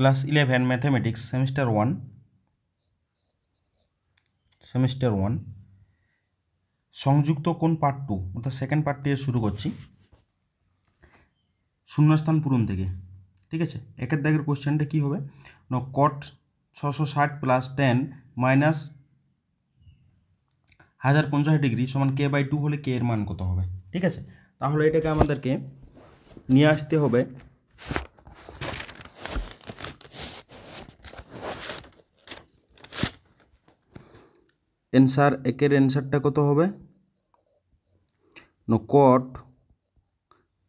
Class 11 mathematics semester 1 সংযুক্ত কোণ part 2 অর্থাৎ সেকেন্ড পার্ট দিয়ে শুরু করছি শূন্যস্থান পূরণ থেকে। ঠিক আছে, একের দাগের কোশ্চেনটা কী হবে না, কট 660 প্লাস 10 মাইনাস 1050 ডিগ্রি সমান k/2 হলে কে এর মান কত হবে। ঠিক আছে, তাহলে এটাকে আমাদেরকে নিয়ে আসতে হবে অ্যান্সার। একের অ্যান্সারটা কত হবে না, কট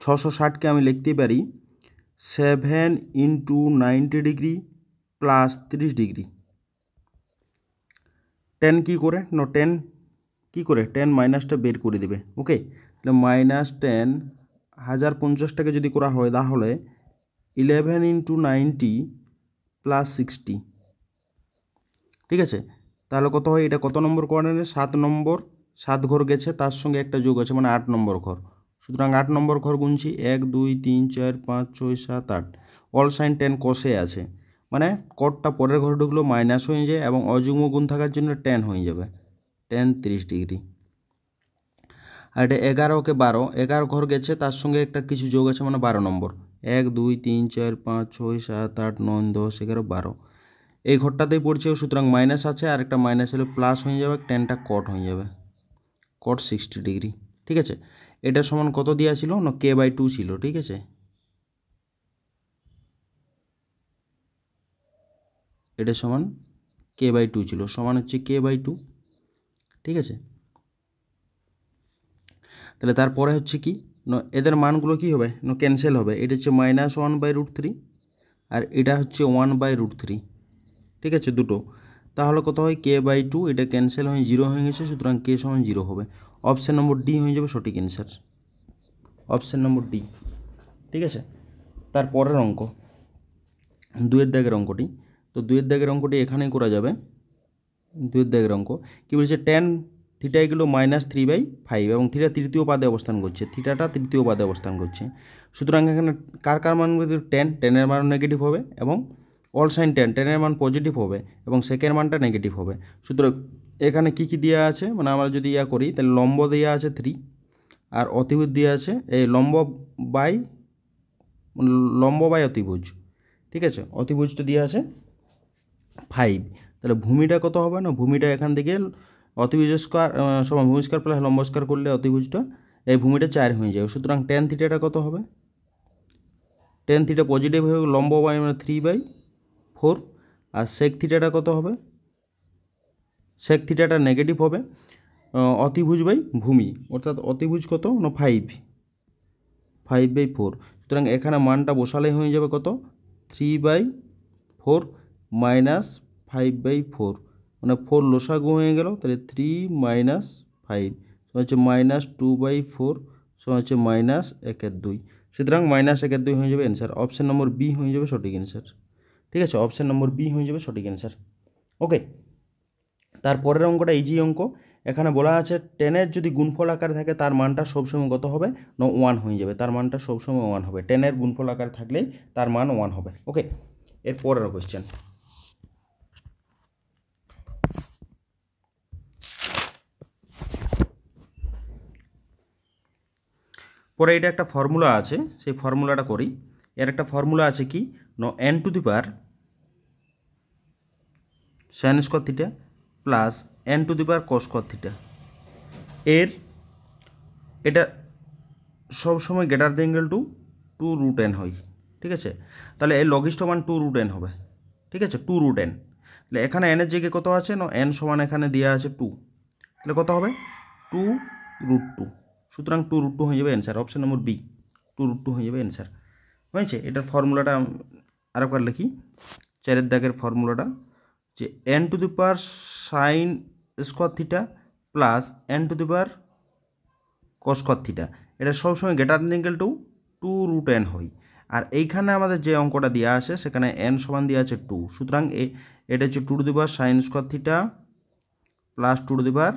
660কে আমি লিখতে পারি 7 × 90 ডিগ্রি প্লাস 30 ডিগ্রি। 10 কী করে না, 10 কী করে 10 মাইনাসটা বের করে দেবে। ওকে, তাহলে -10 1050টাকে যদি করা হয় তাহলে 11 × 90 প্লাস 60। ঠিক আছে, তাহলে কত হয়, এটা কত নম্বর কোয়াড্রেন্টে 7 নম্বর, 7 ঘর গেছে, তার সঙ্গে একটা যোগ আছে মানে 8 নম্বর ঘর। সুতরাং 8 নম্বর ঘর গুনছি 1 2 3 4 5 6 7 8। অল সাইন 10 কষে আছে, মানে কটটা পরের ঘরে ঢুকলো মাইনাস হয়ে যায় এবং অযুগ্ম গুণ থাকার জন্য 10 হয়ে যাবে, 10 30 ডিগ্রি। আর এটা 11কে 12, 11 ঘর গেছে, তার সঙ্গে একটা কিছু যোগ আছে মানে 12 নম্বর। 1 2 3 4 5 6 7 8 9 10 11 12, এই ঘরটাতেই পড়ছে, সুতরাং মাইনাস আছে, আর একটা মাইনাস হলে প্লাস হয়ে যাবে, 10টা কট হয়ে যাবে, কট 60 ডিগ্রি। ঠিক আছে, এটা সমান কত দেওয়া ছিল না, k/2 ছিল। ঠিক আছে, এটা সমান k/2 ছিল, সমান হচ্ছে k/2। ঠিক আছে, তাহলে তারপরে হচ্ছে কি না, এদের মানগুলো কি হবে না, ক্যান্সেল হবে। এটা হচ্ছে -1/√3 আর এটা হচ্ছে 1/√3। ঠিক আছে, দুটো, তাহলে কত হয় k/2, এটা ক্যান্সেল হয়ে 0 হয়ে গেছে, সুতরাং k সমান 0 হবে। অপশান নম্বর ডি হয়ে যাবে সঠিক অ্যান্সার, অপশান নম্বর ডি। ঠিক আছে, তারপরের অঙ্ক 2-এর দাগের অঙ্কটি, তো 2-এর দাগের অঙ্কটি এখানেই করা যাবে। 2-এর দাগের অঙ্ক কী বলছে, tan থিটা এগুলো -3/5 এবং থিটা তৃতীয় পাদে অবস্থান করছে, থিটাটা তৃতীয় পাদে অবস্থান করছে। সুতরাং এখানে কার মান, টেনের মান নেগেটিভ হবে এবং অল সাইন 10 টেনের মান পজিটিভ হবে এবং সেকেন্ড মানটা নেগেটিভ হবে। সুতরাং এখানে কি কি দেওয়া আছে, মানে আমরা যদি করি তাহলে লম্ব দেওয়া আছে 3 আর অতিভুজ দেওয়া আছে এই লম্ব বাই অতিভুজ। ঠিক আছে, অতিভুজটা দেওয়া আছে 5। তাহলে ভূমিটা কত হবে না, ভূমিটা এখান থেকে অতিভুজ স্কোয়ার সমান ভূমি স্কোয়ার প্লাস লম্ব স্কোয়ার করলে অতিভুজটা এই ভূমিটা 4 হয়ে যাবে। সুতরাং tan থিটাটা কত হবে, tan থিটা পজিটিভ হয়ে লম্ব বাই 3/4 আর sec থিটাটা কত হবে, sec থিটাটা নেগেটিভ হবে অতিভুজ বাই ভূমি, অর্থাৎ অতিভুজ কত না 5/4। সুতরাং এখানে মানটা বসালেই হয়ে যাবে কত, 3/4 মাইনাস 5/4, মানে 4 লসাগু হয়ে গেল, তাহলে 3 - 5 হচ্ছে -2/4 হচ্ছে -1/2। সুতরাং -1/2 হয়ে যাবে অ্যান্সার, অপশান নম্বর বি হয়ে যাবে সঠিক অ্যান্সার। ঠিক আছে, অপশান নম্বর বি হয়ে যাবে সঠিক অ্যান্সার। ওকে, তারপরের অঙ্কটা ইজি অঙ্ক। এখানে বলা আছে টেনের যদি গুণফল আকারে থাকে তার মানটা সবসময় কত হবে না 1 হয়ে যাবে, তার মানটা সবসময় 1 হবে, টেনের গুণফল আকারে থাকলেই তার মান 1 হবে। ওকে, এর পরের কোয়েশ্চেন, পরে এটা একটা ফর্মুলা আছে, সেই ফর্মুলাটা করি। এর একটা ফর্মুলা আছে কি না, n to the power sin square theta plus n to the power cos square theta, এর এটা সবসময় greater than equal to 2√n হয়। ঠিক আছে, তাহলে এর লঘিষ্ঠ মান 2√n হবে। ঠিক আছে, 2√n, তাহলে এখানে n এর জায়গায় কত আছে না, n সমান এখানে দেওয়া আছে 2, তাহলে কত হবে 2√2। সুতরাং 2√2 হয়ে যাবে অ্যান্সার, অপশান নম্বর বি, 2√2 হয়ে যাবে অ্যান্সার। হয়েছে, এটার ফর্মুলাটা আরেকবার লিখি, 4-এর দাগের ফর্মুলাটা যে n to the power sin square theta plus n to the power cos square theta, এটা সবসময় greater than equal to 2√n হয়। আর এইখানে আমাদের যে অঙ্কটা দেওয়া আছে সেখানে n সমান দেওয়া আছে 2, সুতরাং এটা হচ্ছে 2 to the power sin square theta plus 2 to the power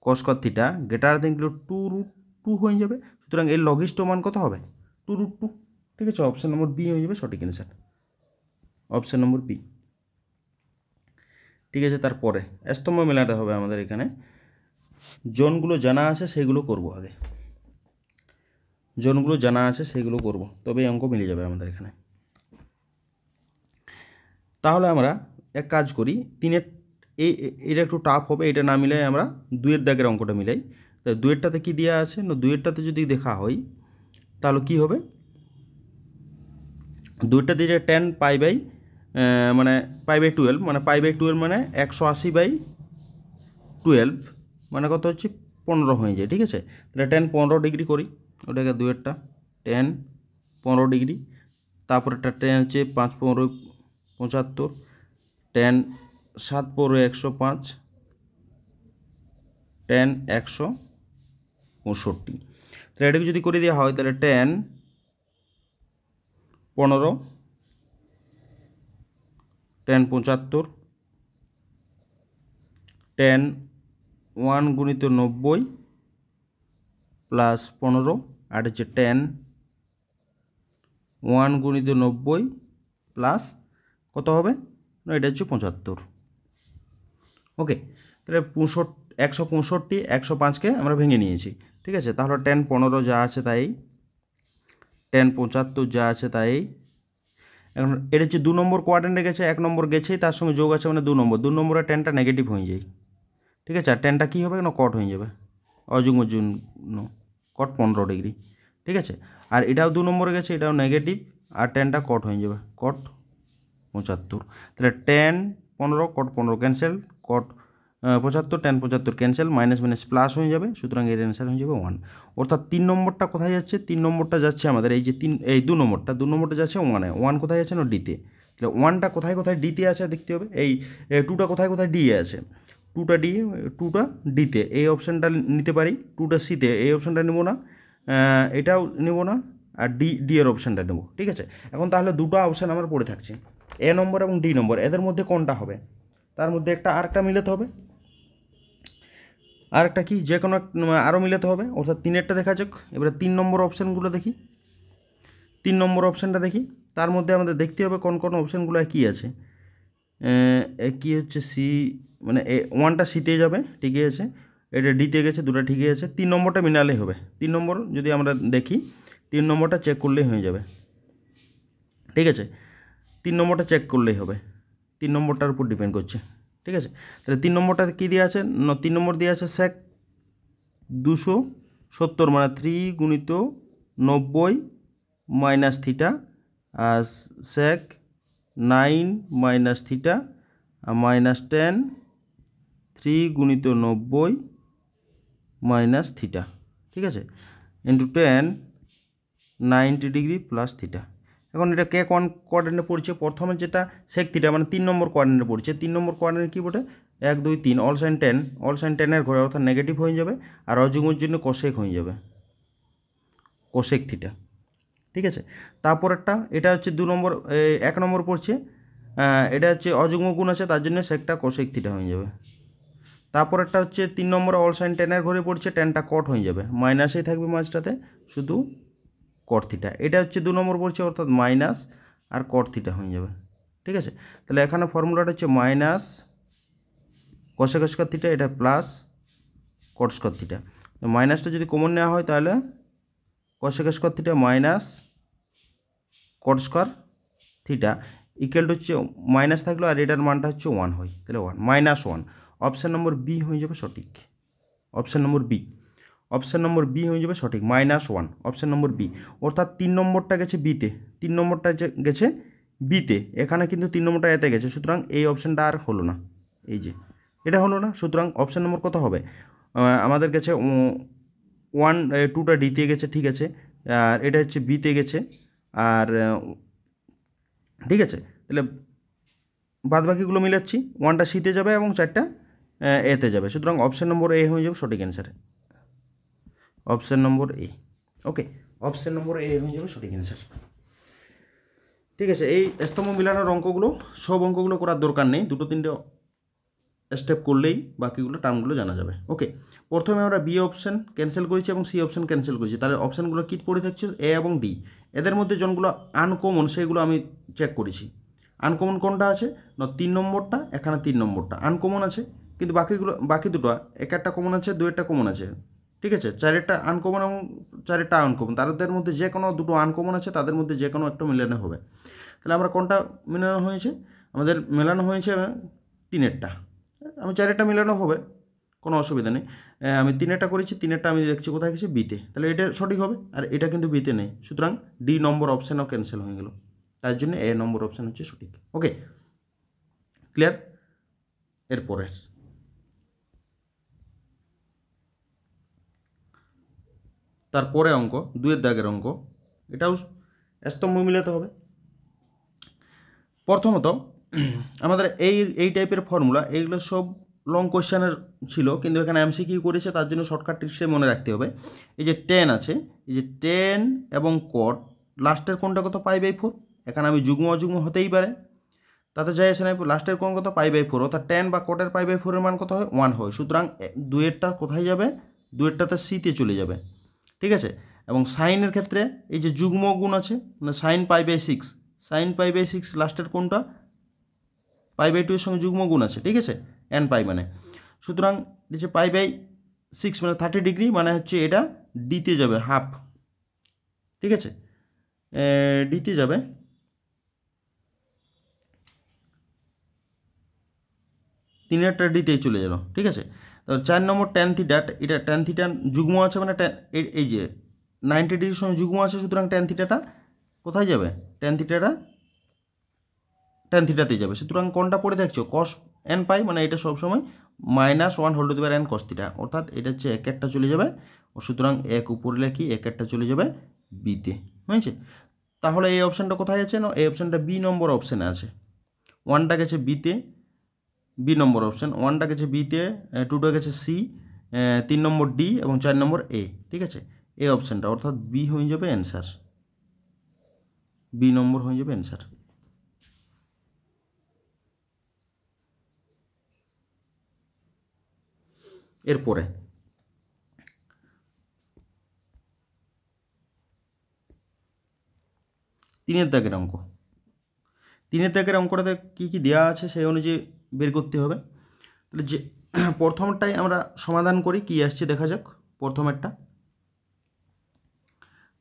cos square theta greater than equal to 2√2 হয়ে যাবে। সুতরাং এর লঘিষ্ঠ মান কত হবে 2√2। ঠিক আছে, অপশান নম্বর বি হয়ে যাবে সঠিক অ্যান্সার। Option number B. ঠিক আছে, তারপরে স্তম্ভ মেলাতে হবে আমাদের। এখানে জোনগুলো জানা আছে সেগুলো করব আগে, জোনগুলো জানা আছে সেগুলো করব, তবে অঙ্ক মিলে যাবে আমাদের এখানে। তাহলে আমরা এক কাজ করি, তিনের এটা একটু টাফ হবে, এটা না মিলাই আমরা দুইয়ের দাগের অঙ্কটা মিলাই। তো দুইয়েরটাতে কী দেওয়া আছে না, দুইয়েরটাতে যদি দেখা হয় তাহলে কি হবে, দুইটা দিয়ে 10 পাই বাই মানে পাই বাই 12, মানে পাই বাই 12 মানে 180/12, মানে কত হচ্ছে 15 হয়ে যায়। ঠিক আছে, তাহলে 10 15 ডিগ্রি করি, ওটাকে দুইয়েরটা 10 15 ডিগ্রি, তারপর একটা 10 হচ্ছে 5 15 75, 10 7 15 105, 10 165। তাহলে এটাকে যদি করে দেওয়া হয় তাহলে 10 15 10 75, 10 1 গুণিত 90 প্লাস 15, আর হচ্ছে 10 1 গুণিত 90 প্লাস কত হবে না, এটা হচ্ছে 75। ওকে, তাহলে 165 105কে আমরা ভেঙে নিয়েছি। ঠিক আছে, তাহলে 10 15 যা আছে তাই, 10 75 যা আছে তাই। এখন এটা হচ্ছে 2 নম্বর কোয়াড্রেন্টে গেছে, 1 নম্বর গেছেই, তার সঙ্গে যোগ আছে মানে 2 নম্বর, 2 নম্বরে 10টা নেগেটিভ হয়ে যায়। ঠিক আছে, আর 10টা কী হবে না, কট হয়ে যাবে, অযুগ্ম জন্য কট 15 ডিগ্রি। ঠিক আছে, আর এটাও 2 নম্বরে গেছে, এটাও নেগেটিভ, আর 10টা কট হয়ে যাবে, কট 75। তাহলে 10 15 কট 15 ক্যান্সেল, কট 75, 10 75 ক্যান্সেল, মাইনাস মাইনাস প্লাস হয়ে যাবে, সুতরাং এর অ্যান্সার হয়ে যাবে 1। অর্থাৎ 3 নম্বরটা কোথায় যাচ্ছে, 3 নম্বরটা যাচ্ছে আমাদের এই যে 2 নম্বরটা যাচ্ছে 1-এ, 1 কোথায় আছে না ডিতে। তাহলে 1টা কোথায় কোথায় ডিতে আছে দেখতে হবে, এই 2টা কোথায় কোথায় ডি আছে, 2টা ডিতে, এই অপশানটা নিতে পারি, 2টা সিতে এই অপশানটা নেব না, এটাও নেব না, আর ডি এর অপশানটা নেব। ঠিক আছে, এখন তাহলে দুটো অপশান আমার পড়ে থাকছে, এ নম্বর এবং ডি নম্বর, এদের মধ্যে কোনটা হবে, তার মধ্যে আরেকটা মিলাতে হবে, আরেকটা কি যে কোনো আরও মিলাতে হবে, অর্থাৎ 3-এরটা দেখা যাক। এবারে 3 নম্বর অপশানগুলো দেখি, 3 নম্বর অপশানটা দেখি, তার মধ্যে আমাদের দেখতে হবে কোন কোন অপশানগুলো কী আছে। কি হচ্ছে সি, মানে 1টা সিতে যাবে, ঠিকই আছে, এটা ডিতে গেছে, দুটো ঠিকই আছে, 3 নম্বরটা মিলালেই হবে। 3 নম্বর যদি আমরা দেখি, 3 নম্বরটা চেক করলেই হয়ে যাবে। ঠিক আছে, 3 নম্বরটা চেক করলেই হবে, 3 নম্বরটার উপর ডিপেন্ড করছে। ঠিক আছে, তাহলে 3 নম্বরটা কী দেওয়া আছে, 3 নম্বর দেওয়া আছে sec 270, মানে 3 গুণিত 90 মাইনাস থিটা, আর sec 9 মাইনাস থিটা মাইনাস 10, 3 গুণিত 90 মাইনাস থিটা। ঠিক আছে, ইন্টু 10 90 ডিগ্রি প্লাস থিটা। এখন এটা কে কোন কোয়াড্রেন্টে পড়ছে, প্রথমে যেটা sec থিটা মানে 3 নম্বর কোয়াড্রেন্টে পড়ছে, 3 নম্বর কোয়াড্রেন্টে কী বটে 1 2 3 অল সাইন 10, অল সাইন 10-এর ঘরে, অর্থাৎ নেগেটিভ হয়ে যাবে, আর অযুগ্মের জন্য কোসেক হয়ে যাবে, কোসেক থিটা। ঠিক আছে, তারপরেরটা এটা হচ্ছে 2 নম্বর 1 নম্বর পড়ছে, এটা হচ্ছে অযুগ্ম গুণ আছে, তার জন্য সেকটা কোসেক থিটা হয়ে যাবে। তারপরেরটা হচ্ছে 3 নম্বরে অল সাইন 10-এর ঘরে পড়ছে, 10টা কট হয়ে যাবে, মাইনাসেই থাকবে মাঝটাতে, শুধু কট থিটা। এটা হচ্ছে 2 নম্বর পড়ছে, অর্থাৎ মাইনাস আর কট থিটা হয়ে যাবে। ঠিক আছে, তাহলে এখানে ফর্মুলাটা হচ্ছে মাইনাস কসেক স্কয়ার থিটা, এটা প্লাস কট স্কয়ার থিটা। মাইনাসটা যদি কমন নেওয়া হয় তাহলে cosec square theta minus caught square theta equal to হচ্ছে মাইনাস থাকলো, আর এটার মানটা হচ্ছে 1 হয়, তাহলে 1 -1। অপশান নম্বর বি হয়ে যাবে সঠিক, option number B, option number B হয়ে যাবে সঠিক, -1, অপশান নম্বর বি। অর্থাৎ 3 নম্বরটা গেছে বিতে, 3 নম্বরটা গেছে বিতে, এখানে কিন্তু 3 নম্বরটা এতে গেছে, সুতরাং এই অপশানটা আর হলো না, এই যে এটা হলো না, সুতরাং অপশান নম্বর কত হবে, আমাদের কাছে 2টা ডিতে গেছে, ঠিক আছে, আর এটা হচ্ছে বিতে গেছে, আর ঠিক আছে, তাহলে বাদ বাকিগুলো মিলাচ্ছি, 1টা সিতে যাবে এবং 4টা এতে যাবে, সুতরাং অপশান নম্বর এ হয়ে যাবে সঠিক অ্যান্সার, অপশান নম্বর এ। ওকে, অপশান নম্বর এ হয়ে যাবে সঠিক অ্যান্সার। ঠিক আছে, এই স্তম্ভ মিলানোর অঙ্কগুলো, সব অঙ্কগুলো করার দরকার নেই, 2-3টে স্টেপ করলেই বাকিগুলো টার্মগুলো জানা যাবে। ওকে, প্রথমে আমরা বি অপশান ক্যান্সেল করেছি এবং সি অপশান ক্যান্সেল করেছি, তাহলে অপশানগুলো কী পড়ে থাকছে, এ এবং ডি, এদের মধ্যে যোনগুলো আনকমন সেগুলো আমি চেক করেছি, আনকমন কোনটা আছে না 3 নম্বরটা, এখানে 3 নম্বরটা আনকমন আছে, কিন্তু বাকি দুটো একটা কমন আছে, দুইটা কমন আছে, ঠিক আছে। চারেরটা আনকমন এবং চারেরটা আনকমন, তাদের মধ্যে যে কোনো দুটো আনকমন আছে, তাদের মধ্যে যে কোনো একটা মেলানো হবে। তাহলে আমরা কোনটা মেলানো হয়েছে, আমাদের মেলানো হয়েছে 3-এরটা। আমি 4-এরটা মেলানো হবে, কোনো অসুবিধা নেই। আমি 3-এরটা করেছি, 3-এরটা আমি দেখছি কোথায় গেছে বিতে, তাহলে এটা সঠিক হবে, আর এটা কিন্তু বিতে নেই, সুতরাং ডি নম্বর অপশানও ক্যান্সেল হয়ে গেল, তার জন্য এ নম্বর অপশান হচ্ছে সঠিক। ওকে, ক্লিয়ার। এরপরের তারপরে অঙ্ক 2-এর দাগের অঙ্ক, এটাও স্তম্ভ মিলাতে হবে। প্রথমত আমাদের এই টাইপের ফর্মুলা, এইগুলো সব লং কোয়েশ্চেনের ছিল, কিন্তু এখানে এমসিকিউ করেছে, তার জন্য শর্টকাট ট্রিক্সে মনে রাখতে হবে। এই যে 10 আছে, এই যে 10 এবং কট লাস্টের কোনটা কত π/4, এখানে আমি যুগ্ম অযুগ্ম হতেই পারে, তাতে যাই আসে না, লাস্টের কোন কত π/4, অর্থাৎ 10 বা কটের π/4 এর মান কত হয় 1 হয়, সুতরাং 2-এরটা কোথায় যাবে, 2-এরটাতে সিতে চলে যাবে, ঠিক আছে। এবং সাইনের ক্ষেত্রে এই যে যুগ্ম গুণ আছে, মানে সাইন π/6, সাইন π/6 লাস্টের কোনটা π/2 এর সঙ্গে যুগ্ম গুণ আছে, ঠিক আছে, nπ মানে, সুতরাং এই যে π/6 মানে 30 ডিগ্রি, মানে হচ্ছে এটা ডিতে যাবে হাফ, ঠিক আছে, ডিতে যাবে, তিনেরটা ডিতেই চলে গেল, ঠিক আছে। তো 4 নম্বর ট্যান থিটা, এটা ট্যান থিটা যুগ্ম আছে, মানে এই যে 90 ডিগ্রির সঙ্গে যুগ্ম আছে, সুতরাং ট্যান থিটাটা কোথায় যাবে, ট্যান থিটাতেই যাবে, সুতরাং কোনটা পড়ে দেখছো কস nπ, মানে এটা সবসময় -1/n cos থিটা, অর্থাৎ এটা হচ্ছে 1-1টা চলে যাবে, সুতরাং 1 উপরে লিখি, 1-1টা চলে যাবে বিতে, হয়েছে। তাহলে এই অপশানটা কোথায় আছে না, এই অপশানটা বি নম্বর অপশানে আছে, 1টা গেছে বিতে, বি নম্বর অপশান, 1টা গেছে বিতে, 2টা গেছে সি, 3 নম্বর ডি এবং 4 নম্বর এ, ঠিক আছে। এই অপশানটা অর্থাৎ বি হয়ে যাবে অ্যান্সার, বি নম্বর হয়ে যাবে অ্যান্সার। এরপরে 3-এর দাগের অঙ্ক, 3-এর দাগের অঙ্কটাতে কী কী দেওয়া আছে সেই অনুযায়ী বের করতে হবে। তাহলে যে প্রথমটাই আমরা সমাধান করি, কি আসছে দেখা যাক।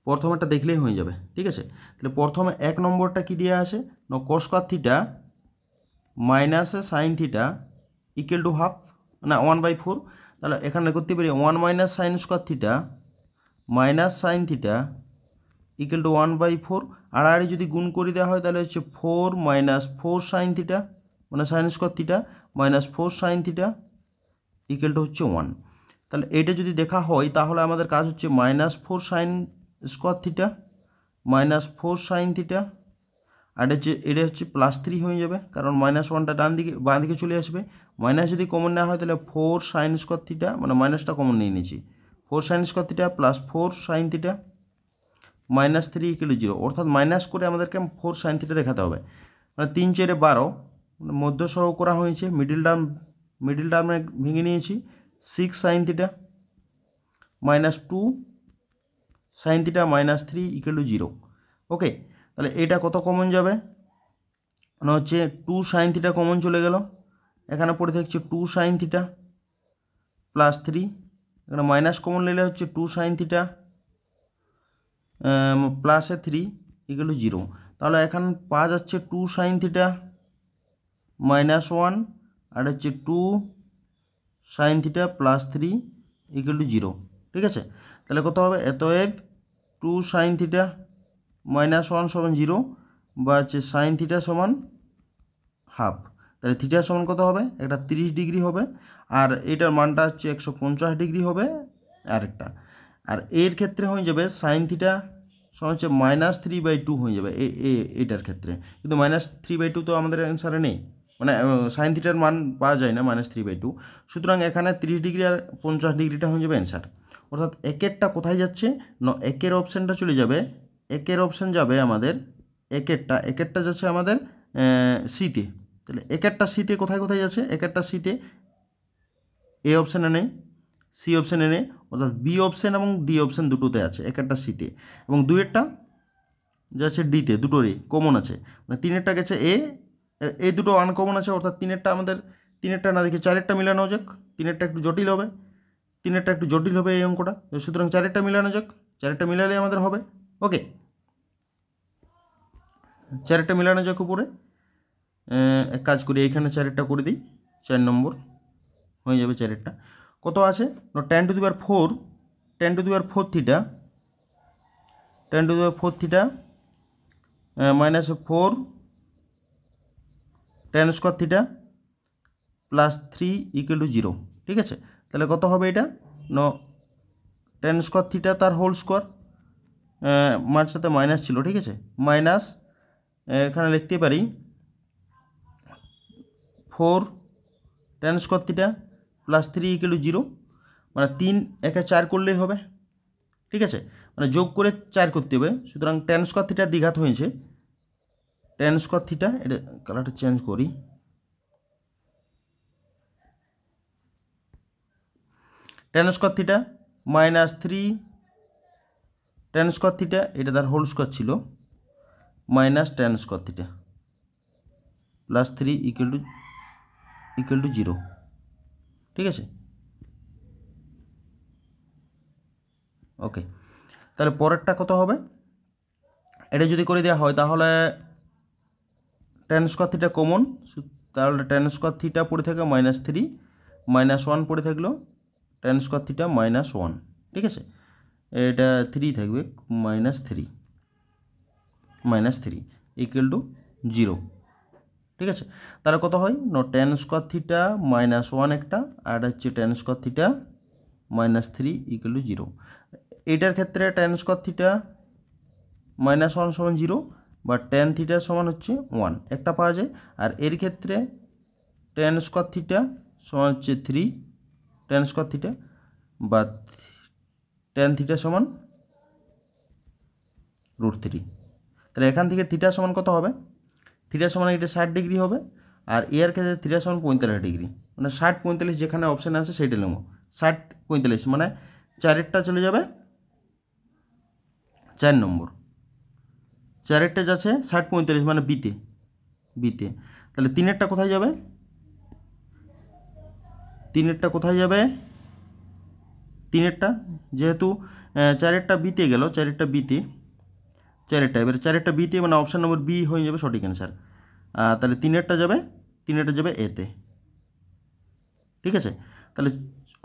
প্রথমেরটা দেখলেই হয়ে যাবে, ঠিক আছে। তাহলে প্রথমে 1 নম্বরটা কি দেওয়া আছে না, cos square theta minus sine theta equal to half, না 1/4, তাহলে এখানে করতে পারি 1 minus sine square theta minus sine theta equal to 1/4, আর যদি গুণ করে দেওয়া হয় তাহলে হচ্ছে 4 মাইনাস 4 সাইন থিটা, মানে sign square theta minus 4 sine theta equal to হচ্ছে 1। তাহলে এটা যদি দেখা হয় তাহলে আমাদের কাজ হচ্ছে -4 sine square theta -4 sine theta, আর এটা হচ্ছে +3 হয়ে যাবে, কারণ -1টা বাঁ দিকে চলে আসবে, মাইনাস যদি কমন নেওয়া হয় তাহলে 4 সাইন স্কয়ার থিটা, মানে মাইনাসটা কমন নিয়ে নিয়েছি, 4 sine square theta plus 4 sine theta -3 equal to 0, অর্থাৎ মাইনাস করে আমাদেরকে 4 সাইন থিটা দেখাতে হবে, মানে 3 4 12, মধ্য সহ করা হয়েছে, মিডিল টার্মে ভেঙে নিয়েছি, 6 sine theta -2 sine theta -3 equal to 0। ওকে, তাহলে এটা কত কমন যাবে, মানে হচ্ছে 2 সাইন থিটা কমন চলে গেল, এখানে পড়ে থাকছে 2 সাইন থিটা +3, এখানে মাইনাস কমন নিলে হচ্ছে 2 সাইন থিটা +3 ইকুয়াল টু 0। তাহলে এখন পাওয়া যাচ্ছে 2 সাইন থিটা -1 আর হচ্ছে 2 সাইন থিটা +3 ইকুয়াল টু 0, ঠিক আছে। তাহলে কত হবে, অতএব 2 সাইন থিটা -1 সমান 0, বা হচ্ছে সাইন থিটা সমান হাফ, তাহলে থিটা সমান কত হবে, একটা 30 ডিগ্রি হবে, আর এটার মানটা হচ্ছে 150 ডিগ্রি হবে আরেকটা, আর এর ক্ষেত্রে হয়ে যাবে সাইন থিটা সমান হচ্ছে -3/2 হয়ে যাবে এটার ক্ষেত্রে, কিন্তু -3/2 তো আমাদের অ্যান্সারে নেই, মানে সাইন থিটার মান পাওয়া যায় না -3/2, সুতরাং এখানে 30 ডিগ্রি আর 50 ডিগ্রিটা হয়ে যাবে অ্যান্সার, অর্থাৎ একেরটা কোথায় যাচ্ছে না, একের অপশানটা চলে যাবে, একের অপশান যাবে আমাদের, একেরটা যাচ্ছে আমাদের সিতে, তাহলে একেরটা সিতে কোথায় কোথায় যাচ্ছে, একেরটা সিতে এ অপশানে নেই, সি অপশানে নেই, অর্থাৎ বি অপশান এবং ডি অপশান দুটোতে আছে একেরটা সিতে, এবং দুইয়েরটা যাচ্ছে ডিতে, দুটোরই কমন আছে, মানে 3-এরটা গেছে এ এই দুটো আনকমন আছে, অর্থাৎ তিনেরটা না দেখে চারেরটা মিলানো যাক। তিনেরটা একটু জটিল হবে এই অঙ্কটা, সুতরাং চারেরটা মিলানো যাক। চারেরটা মিলালে আমাদের হবে। ওকে, চারেরটা মিলানো যাক উপরে। এক কাজ করি, এইখানে চারেরটা করে দিই, 4 নম্বর হয়ে যাবে চারেরটা। কত আছে? tan to the power 4, tan to the power 4 theta, tan to the power 4 theta minus 4 tan square theta plus 3 equal to 0। ঠিক আছে, তাহলে কত হবে এটা? tan স্কোয়ার থিটা তার হোল স্কোয়ার, মাঝটাতে মাইনাস ছিল, ঠিক আছে, মাইনাস এখানে লিখতে পারি 4 tan square theta plus 3 equal to 0, মানে 3 একে 4 করলেই হবে। ঠিক আছে, মানে যোগ করে 4 করতে হবে, সুতরাং tan স্কোয়ার থিটার দ্বিঘাত হয়েছে tan স্কোয়ার থিটা, এটা কালারটা চেঞ্জ করি, tan square theta minus 3 tan square theta, এটা তার হোল স্কোয়ার ছিল, minus tan square theta plus 3 equal to 0। ঠিক আছে, ওকে, তাহলে পরেরটা কত হবে? এটা যদি করে দেওয়া হয় তাহলে tan স্কোয়ার থিটা কমন, তাহলে tan স্কোয়ার থিটা পড়ে থাকে -3, -1 পড়ে থাকলো tan স্কোয়ার থিটা -1। ঠিক আছে, এটা 3 থাকবে, -3 ইকুয়াল টু 0। ঠিক আছে, তাহলে কত হয়? tan স্কোয়ার থিটা -1 একটা, আর হচ্ছে tan square theta -3 equal to 0। এইটার ক্ষেত্রে tan স্কোয়ার থিটা -1 সমান 0 বা tan থিটা সমান হচ্ছে 1 একটা পাওয়া যায়। আর এর ক্ষেত্রে tan স্কোয়ার থিটা সমান হচ্ছে 3 tan স্কোয়ার থিটা, বা tan থিটা সমান √3। তাহলে এখান থেকে থিটা সমান কত হবে? থিটা সমান এটা 60 ডিগ্রি হবে, আর এর ক্ষেত্রে থিটা সমান 45 ডিগ্রি, মানে 60 45 যেখানে অপশান আছে সেইটা নেব। 60 45 মানে চারেরটা চলে যাবে 4 নম্বর, চারেরটা যাচ্ছে 60 45 মানে বিতে। তাহলে তিনেরটা কোথায় যাবে? তিনেরটা যেহেতু চারেরটা বিতে গেল, এবারে চারেরটা বিতে, মানে অপশান নম্বর বি হয়ে যাবে সঠিক অ্যান্সার। তাহলে তিনেরটা যাবে এতে। ঠিক আছে, তাহলে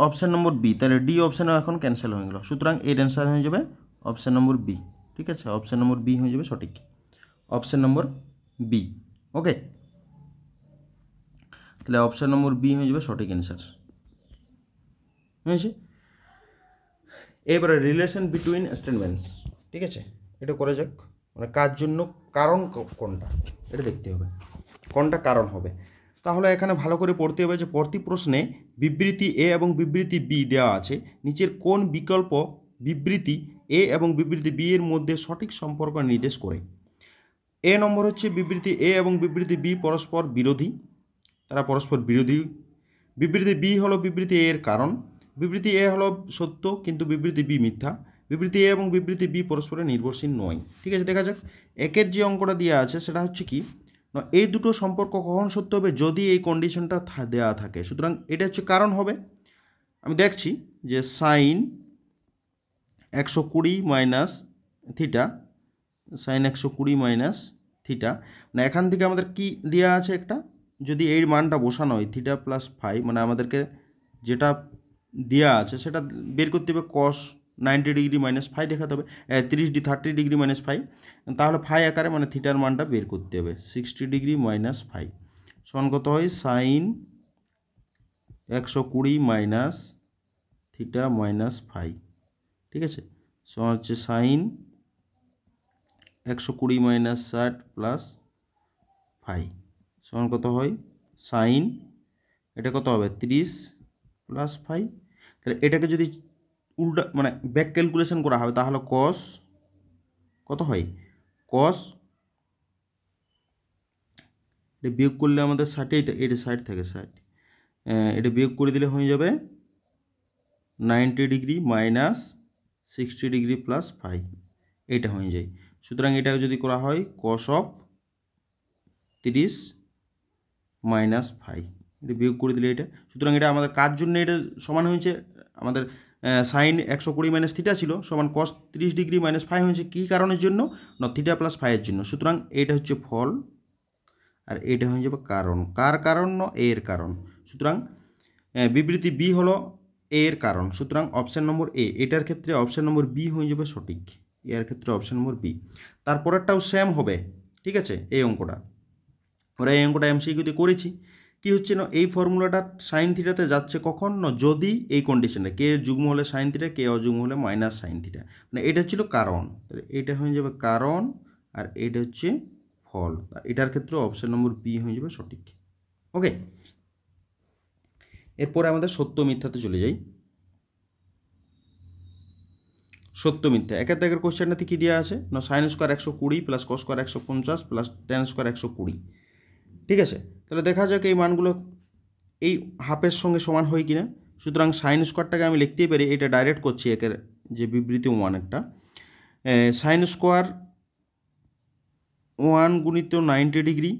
অপশান নম্বর বি, তাহলে ডি অপশানও এখন ক্যান্সেল হয়ে গেল, সুতরাং এর অ্যান্সার হয়ে যাবে অপশান নম্বর বি। ঠিক আছে, অপশান নম্বর বি হয়ে যাবে সঠিক, অপশান নম্বর বি। ওকে, তাহলে অপশান নম্বর বি হয়ে যাবে সঠিক অ্যান্সার। হয়েছে, এবারে রিলেশন বিটুইন স্টেটমেন্টস। ঠিক আছে, এটা করা যাক, মানে কার জন্য কারণ কোনটা এটা দেখতে হবে, কোনটা কারণ হবে। তাহলে এখানে ভালো করে পড়তে হবে যে প্রতি প্রশ্নে বিবৃতি এ এবং বিবৃতি বি দেওয়া আছে, নিচের কোন বিকল্প বিবৃতি এ এবং বিবৃতি বি এর মধ্যে সঠিক সম্পর্ক নির্দেশ করে। এ নম্বর হচ্ছে বিবৃতি এ এবং বিবৃতি বি পরস্পর বিরোধী, তারা পরস্পর বিরোধী। বিবৃতি বি হলো বিবৃতি এ এর কারণ, বিবৃতি এ হলো সত্য কিন্তু বিবৃতি বি মিথ্যা, বিবৃতি এ এবং বিবৃতি বি পরস্পরের নির্ভরশীল নয়। ঠিক আছে, দেখা যাক একের যে অঙ্কটা দেওয়া আছে সেটা হচ্ছে কি, এই দুটো সম্পর্ক কখন সত্য হবে? যদি এই কন্ডিশনটা দেওয়া থাকে, সুতরাং এটা হচ্ছে কারণ হবে। আমি দেখছি যে sine 120 minus theta, sine 120 minus theta, মানে এখান থেকে আমাদের কি দেওয়া আছে একটা, যদি এই মানটা বসানো হয় থিটা প্লাস ফাই, মানে আমাদেরকে যেটা দেওয়া আছে সেটা বের করতে হবে, কস 90 ডিগ্রি মাইনাস ফাই দেখাতে হবে, 30 ডিগ্রি মাইনাস ফাই, তাহলে ফাই আকারে মানে থিটার মানটা বের করতে হবে, 60 ডিগ্রি মাইনাস ফাই সমান কত হয়? Sine 120 minus theta minus phi. ঠিক আছে, সমান হচ্ছে সাইন 120 মাইনাস 60 প্লাস ফাই সমান কত হয়? সাইন, এটা কত হবে? 30 প্লাস ফাই। তাহলে এটাকে যদি উল্টা মানে ব্যাক ক্যালকুলেশন করা হয় তাহলে কস কত হয়? কস, এটা বিয়োগ করলে আমাদের 60, এটা 60 থাকে, 60, এটা বিয়োগ করে দিলে হয়ে যাবে 90 degree minus 60 degree plus phi, এটা হয়ে যায়। সুতরাং এটাকে যদি করা হয় কস অফ 30 -5, এটা বিয়োগ করে দিলে এটা, সুতরাং এটা আমাদের কার জন্য এটা সমান হয়েছে, আমাদের সাইন 120 - থিটা ছিল সমান cos 30 ডিগ্রি -5 হয়েছে কী কারণের জন্য, না থিটা প্লাস ফাইয়ের জন্য। সুতরাং এটা হচ্ছে ফল আর এটা হয়ে যাবে কারণ। কার কারণ, না এর কারণ। সুতরাং বিবৃতি বি হলো এর কারণ, সুতরাং অপশান নম্বর এ। এটার ক্ষেত্রে অপশান নম্বর বি হয়ে যাবে সঠিক, এর ক্ষেত্রে অপশান নম্বর বি। তারপরেরটাও সেম হবে, ঠিক আছে। এই অঙ্কটা ওরা এই অঙ্কটা এমসিকিউতে করেছি। কি হচ্ছে না, এই ফর্মুলাটা সাইন থিটাতে যাচ্ছে কখন, না যদি এই কন্ডিশনটা কে যুগ্ম হলে সাইন থিটা, কে অযুগ্ম হলে মাইনাস সাইন থিটা, মানে এটা ছিল কারণ, তাহলে এটা হয়ে যাবে কারণ আর এটা হচ্ছে ফল। এটার ক্ষেত্রে অপশান নম্বর বি হয়ে যাবে সঠিক। ওকে, এরপরে আমাদের সত্য মিথ্যাতে চলে যাই। সত্য মিথ্যা একের দাগের কোশ্চেনটাতে কী দেওয়া আছে, না sine square 120 plus cos square 150 plus tan square 120, ঠিক আছে। তাহলে দেখা যাক এই মানগুলো এই হাফের সঙ্গে সমান হয় কিনা। সুতরাং সাইন স্কোয়ারটাকে আমি লিখতেই পারি, এটা ডাইরেক্ট করছি একের যে বিবৃতি 1 একটা, সাইন স্কোয়ার 1 গুণিত 90 ডিগ্রি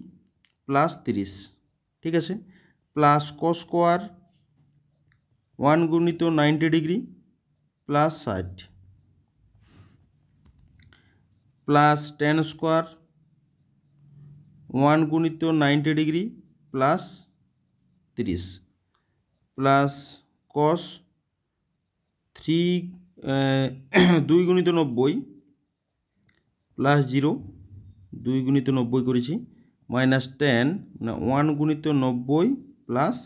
প্লাস 30, ঠিক আছে, প্লাস কস স্কোয়ার 1 গুণিত 90 degree plus 60, plus tan square 1 গুণিত 90 ডিগ্রি প্লাস 30, প্লাস কস 2 গুণিত 90 প্লাস 0, 2 গুণিত 90 করেছি, মাইনাস 10 মানে 1 গুণিত 90 প্লাস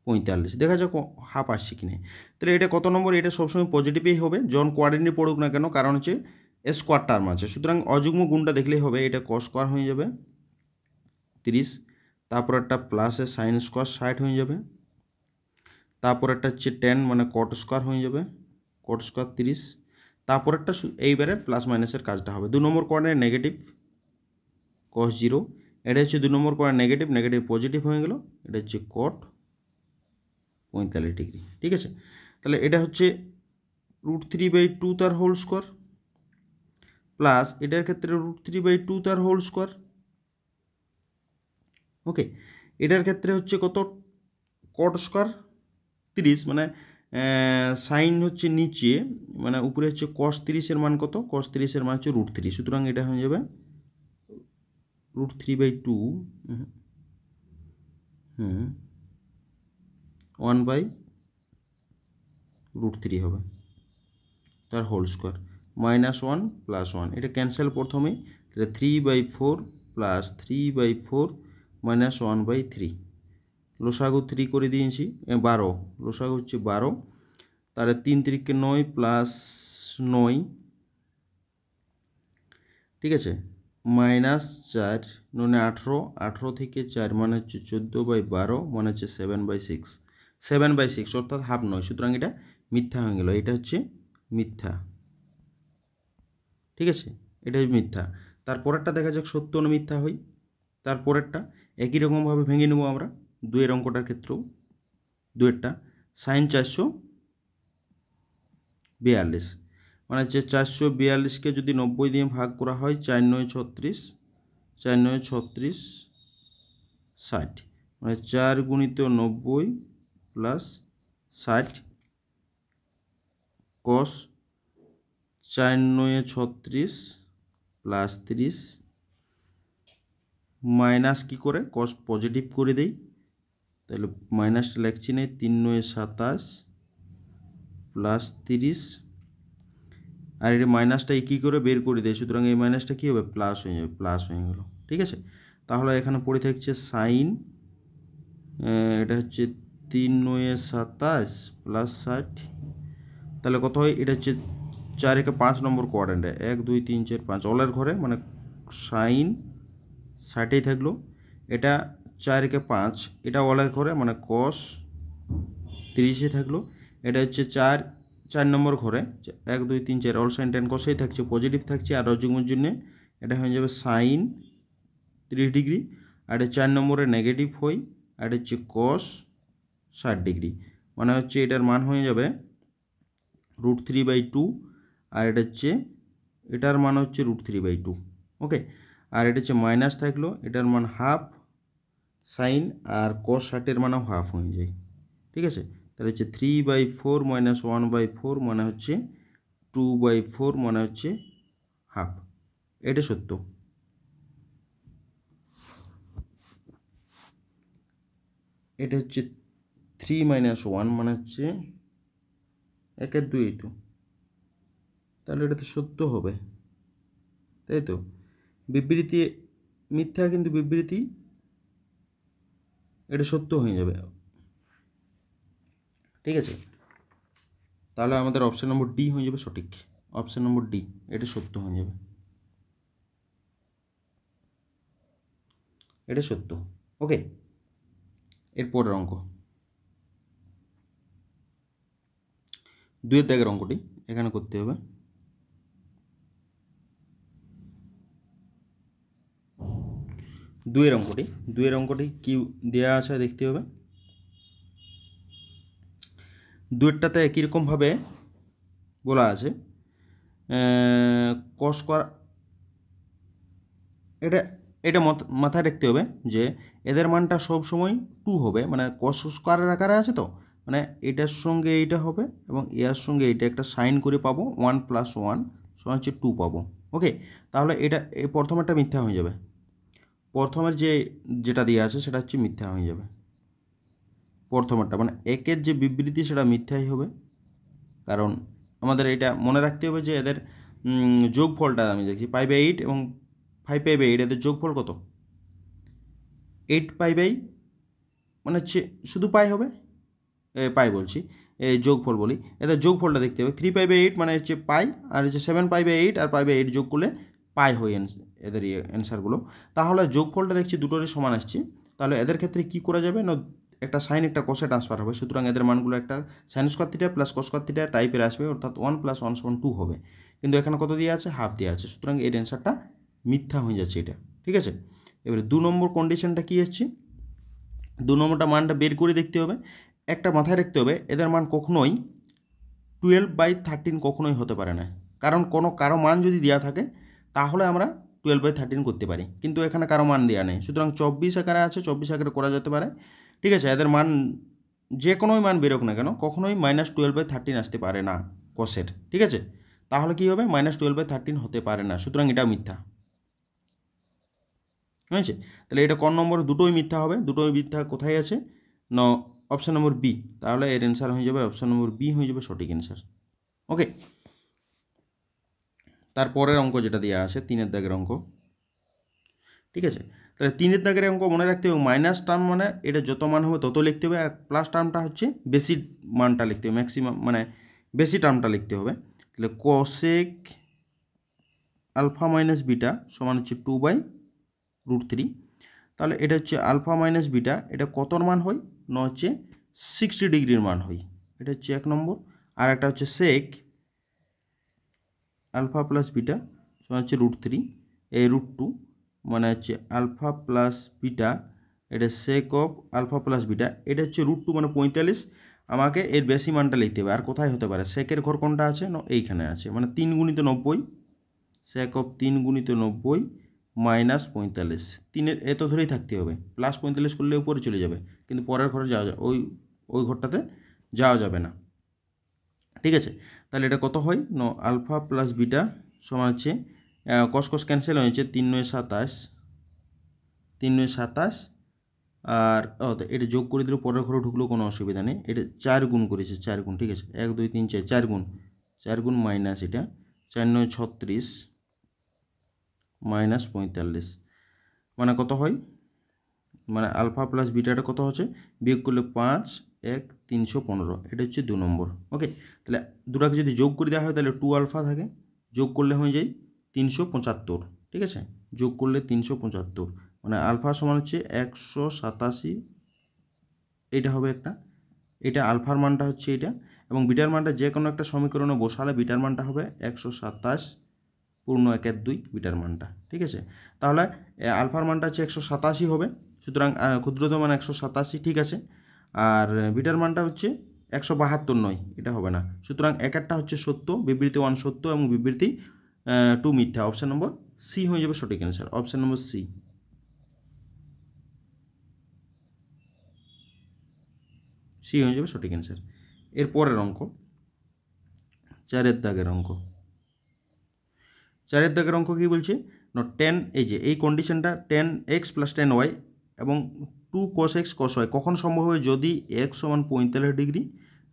45। দেখা যাক হাফ আসছে কিনা। তাহলে এটা কত নম্বর, এটা সবসময় পজিটিভই হবে যখন কোয়াড্রেন্টে পড়ুক না কেন, কারণ হচ্ছে স্কোয়ার টার্ম আছে। সুতরাং অযুগ্ম গুণটা দেখলেই হবে, এটা কস স্কোয়ার হয়ে যাবে 30, তারপর একটা প্লাসে সাইন স্কোয়ার 60 হয়ে যাবে, তারপর একটা হচ্ছে 10 মানে কট স্কোয়ার হয়ে যাবে, কট স্কোয়ার 30, তারপর একটা এইবারে প্লাস মাইনাসের কাজটা হবে। 2 নম্বর কোয়াড্রেন্টে নেগেটিভ কস 0, এটা হচ্ছে 2 নম্বর কোয়াড্রেন্টে নেগেটিভ, নেগেটিভ পজিটিভ হয়ে গেল, এটা হচ্ছে কট 45 ডিগ্রি, ঠিক আছে। তাহলে এটা হচ্ছে √3/2 তার হোল স্কোয়ার, প্লাস এটার ক্ষেত্রে √3/2 তার হোল স্কোয়ার। ওকে, এটার ক্ষেত্রে হচ্ছে কত, কট স্কোয়ার 30 মানে সাইন হচ্ছে নিচে, মানে উপরে হচ্ছে cos 30-এর মান কত, cos 30-এর মান হচ্ছে √3, সুতরাং এটা হয়ে যাবে √3/2 1/√3 হবে তার হোল স্কোয়ার, -1 + 1, এটা ক্যান্সেল প্রথমেই, তাহলে 3/4 প্লাস 3/4 -1/3, লসাগু 3 করে দিয়েছি 12, লসাগু হচ্ছে 12, তাহলে 3 × 3 = 9 প্লাস 9, ঠিক আছে, -4 9 18, 18 থেকে 4 মানে হচ্ছে 14/12 মানে হচ্ছে 7/6, 7/6 অর্থাৎ হাফ নয়, সুতরাং এটা মিথ্যা হয়ে গেল, এটা হচ্ছে মিথ্যা, ঠিক আছে, এটা মিথ্যা। তারপরেরটা দেখা যাক সত্য না মিথ্যা হয়। তারপরেরটা একই রকমভাবে ভেঙে নেব আমরা, 2-এর অঙ্কটার ক্ষেত্রেও। 2-এরটা সাইন 442 মানে হচ্ছে 442-কে যদি 90 দিয়ে ভাগ করা হয়, 4 × 9 = 36, 4 × 9 = 36, 60 মানে 4 গুণিত 90 প্লাস 60 cos 4 × 9 = 36 প্লাস 30, মাইনাস কী করে, cos পজিটিভ করে দেই, তাহলে মাইনাসটা লিখছি না, 3 × 9 = 27 প্লাস 30, আর এটা মাইনাসটা কী করে বের করে দেয়, সুতরাং এই মাইনাসটা কী হবে, প্লাস হয়ে যাবে, প্লাস হয়ে গেল, ঠিক আছে। তাহলে এখানে পড়ে থাকছে সাইন, এটা হচ্ছে 3 × 9 = 27 প্লাস 60, তাহলে কত হয়, এটা হচ্ছে 4 × 5 নম্বর কোয়াড্রেন্টে, 1 2 3 4 5 অলের ঘরে, মানে সাইন 60 থাকলো, এটা 4 × 5 এটা অলের ঘরে, মানে cos 30 থাকলো, এটা হচ্ছে 4 নম্বর ঘরে, 1 2 3 4 অল সাইন ট্যান কসেই থাকছে, পজিটিভ থাকছে, আর অযুগ্মের জন্য এটা হয়ে যাবে সাইন 30 ডিগ্রি, আর এটা 4 নম্বরে নেগেটিভ হয়, আর এটা হচ্ছে cos 60 ডিগ্রি, মানে হচ্ছে এটার মান হয়ে যাবে √3/2, আর এটা হচ্ছে এটার মান হচ্ছে √3/2। ওকে, আর এটা হচ্ছে মাইনাস থাকলো, এটার মান হাফ, সাইন আর কস 60 মানেও হাফ হয়ে যায়, ঠিক আছে। তাহলে হচ্ছে 3/4 মাইনাস 1/4 মানে হচ্ছে 2/4 মানে হচ্ছে হাফ। এটা সত্য। এটা হচ্ছে 3 মাইনাস 1 মানে হচ্ছে 1/2 তো, তাহলে এটা তো সত্য হবে, তাই তো। বিবৃতি মিথ্যা কিন্তু বিবৃতি এটা সত্য হয়ে যাবে, ঠিক আছে। তাহলে আমাদের অপশান নম্বর ডি হয়ে যাবে সঠিক। অপশান নম্বর ডি এটা সত্য হয়ে যাবে, এটা সত্য। ওকে, এরপরের অঙ্ক 2-এর দাগের অঙ্কটি এখানে করতে হবে। 2-এর অঙ্কটি কি দেওয়া আছে দেখতে হবে। 2-এরটাতে একই রকমভাবে বলা আছে কস করা, এটা এটা মাথায় রাখতে হবে যে এদের মানটা সব সময় 2 হবে, মানে কস স্কোয়ারের আকারে আছে তো, মানে এটার সঙ্গে এইটা হবে এবং এর সঙ্গে এইটা একটা সাইন করে পাবো 1 + 1 সমান হচ্ছে 2 পাবো। ওকে, তাহলে এটা এই প্রথমেরটা মিথ্যা হয়ে যাবে, প্রথমের যেটা দেওয়া আছে সেটা হচ্ছে মিথ্যা হয়ে যাবে। প্রথমেরটা মানে একের যে বিবৃতি সেটা মিথ্যাই হবে, কারণ আমাদের এটা মনে রাখতে হবে যে এদের যোগফলটা আমি দেখি 5/8 এবং 5/8 এদের যোগফল কত, 8 মানে হচ্ছে শুধু পাই হবে, পাই বলছি, যোগফল বলি, এদের যোগফলটা দেখতে হবে। 3π/8 মানে হচ্ছে পাই, আর হচ্ছে 7π/8 আর π/8 যোগ করলে পাই হয় এদের অ্যান্সারগুলো। তাহলে যোগফলটা দেখছি দুটোরই সমান আসছে, তাহলে এদের ক্ষেত্রে কি করা যাবে না, একটা সাইন একটা কসে ট্রান্সফার হবে, সুতরাং এদের মানগুলো একটা sine square theta plus cos square theta টাইপের আসবে, অর্থাৎ 1 + 1 = 2 হবে। কিন্তু এখানে কত দেওয়া আছে, হাফ দেওয়া আছে, সুতরাং এর অ্যান্সারটা মিথ্যা হয়ে যাচ্ছে এটা, ঠিক আছে। এবারে 2 নম্বর কন্ডিশনটা কি এসছে, 2 নম্বরটা মানটা বের করে দেখতে হবে। একটা মাথায় রাখতে হবে এদের মান কখনোই 12/13 কখনোই হতে পারে না, কারণ কারো মান যদি দেওয়া থাকে তাহলে আমরা 12/13 করতে পারি, কিন্তু এখানে কারো মান দেওয়া নেই, সুতরাং 24 আকারে আছে, 24 আকারে করা যেতে পারে, ঠিক আছে। এদের মান যে কোনোই মান বেরোক না কেন কখনোই -12/13 আসতে পারে না কসের, ঠিক আছে। তাহলে কি হবে, -12/13 হতে পারে না, সুতরাং এটা মিথ্যা হয়েছে। তাহলে এটা কোন নম্বর, দুটোই মিথ্যা হবে, দুটোই মিথ্যা কোথায় আছে ন অপশান নম্বর বি, তাহলে এর অ্যান্সার হয়ে যাবে অপশান নম্বর বি হয়ে যাবে সঠিক অ্যান্সার। ওকে, তারপরের অঙ্ক যেটা দেওয়া আছে 3-এর দাগের অঙ্ক, ঠিক আছে। তাহলে 3-এর দাগের অঙ্ক মনে রাখতে হবে, মাইনাস টার্ম মানে এটা যত মান হবে তত লিখতে হবে, আর প্লাস টার্মটা হচ্ছে বেশি মানটা লিখতে হবে, ম্যাক্সিমাম মানে বেশি টার্মটা লিখতে হবে। তাহলে কোসেক আলফা মাইনাস বিটা সমান হচ্ছে 2/√3। তাহলে এটা হচ্ছে আলফা মাইনাস বিটা, এটা কতর মান হয় না হচ্ছে 60 ডিগ্রির মান হয়, এটা হচ্ছে 1 নম্বর। আর একটা হচ্ছে সেক আলফা প্লাস বিটা সমান হচ্ছে √3, এই √2 মানে হচ্ছে আলফা প্লাস বিটা, এটা sake of alpha plus beta, এটা হচ্ছে √2 মানে 45। আমাকে এর বেশি মানটা লিখতে হবে, আর কোথায় হতে পারে, সেকের ঘর কোনটা আছে না এইখানে আছে, মানে 3 × 90, সেক অফ 3 × 90 -45, 3-এর এত ধরেই থাকতে হবে, +45 করলে উপরে চলে যাবে, কিন্তু পরের ঘরে যাওয়া যায় ওই ঘরটাতে যাওয়া যাবে না, ঠিক আছে। তাহলে এটা কত হয় ন, আলফা প্লাস বিটা সমান হচ্ছে কস কস ক্যান্সেল হয়েছে, 3 × 9 = 27, 3 × 9 = 27, আর এটা যোগ করে দিলে পরের ঘরে ঢুকলেও কোনো অসুবিধা নেই, এটা 4 গুণ করেছে, 4 গুণ, ঠিক আছে, 1 2 3 4 4 গুণ, 4 গুণ মাইনাস এটা 4 9 36 -45, মানে কত হয়, মানে আলফা প্লাস বিটাটা কত হচ্ছে, বিয়োগ করলে 5 1 315, এটা হচ্ছে 2 নম্বর। ওকে, তাহলে দুটাকে যদি যোগ করে দেওয়া হয় তাহলে 2 আলফা থাকে, যোগ করলে হয়ে যায় 375, ঠিক আছে, যোগ করলে 375, মানে আলফা সমান হচ্ছে 187, এটা হবে একটা, এটা আলফার মানটা হচ্ছে এটা, এবং বিটার মানটা যে কোনো একটা সমীকরণে বসালে বিটার মানটা হবে 127 পূর্ণ 1/2 বিটার মানটা, ঠিক আছে। তাহলে আলফার মানটা হচ্ছে 187 হবে, সুতরাং ক্ষুদ্রতম মান 187, ঠিক আছে, আর বিটার মানটা হচ্ছে 172 নয়, এটা হবে না, সুতরাং একটা হচ্ছে সত্য, বিবৃতি 1 সত্য এবং বিবৃতি 2 মিথ্যা, অপশান নম্বর সি হয়ে যাবে সঠিক answer, option number C. C হয়ে যাবে সঠিক অ্যান্সার। এর পরের অঙ্ক 4-এর দাগের অঙ্ক। 4-এর দাগের অঙ্ক কী বলছে না, 10 এই যে এই কন্ডিশনটা 10x + 10y এবং 2 cos x cos y কখন সম্ভব হবে, যদি x = 45 ডিগ্রি